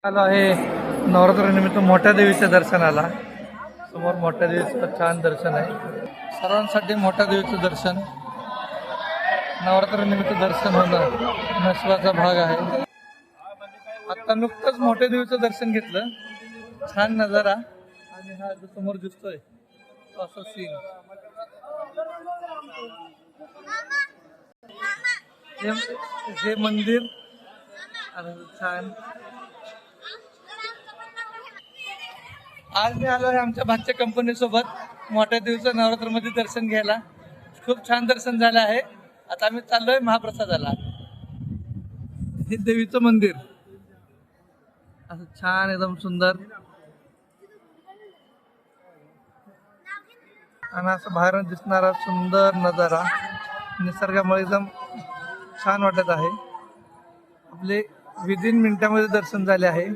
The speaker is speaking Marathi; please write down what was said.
आलो आहे नवरात्रानिमित्त मोठ्या देवीच्या दर्शनाला. समोर मोठ्या देवीचं छान दर्शन आहे. सर्वांसाठी मोठ्या देवीचं दर्शन, नवरात्रानिमित्त दर्शन होणं महत्त्वाचा भाग आहे. आता नुकतंच मोठ्या देवीचं दर्शन घेतलं. छान नजारा आणि हा जो समोर दिसतोय असं सीन. हे मंदिर छान. आज मी आलो आहे आमच्या भागच्या कंपनी सोबत मोठ्या देवीचं नवरात्रमध्ये दर्शन घ्यायला. खूप छान दर्शन झालं आहे. आता आम्ही चाललोय महाप्रसादाला. हे देवीचं मंदिर असं छान एकदम सुंदर आणि असं बाहेर दिसणारा सुंदर नजारा निसर्गामुळे एकदम छान वाटत आहे. आपले विदिन मिनिटामध्ये दर्शन झाले आहे.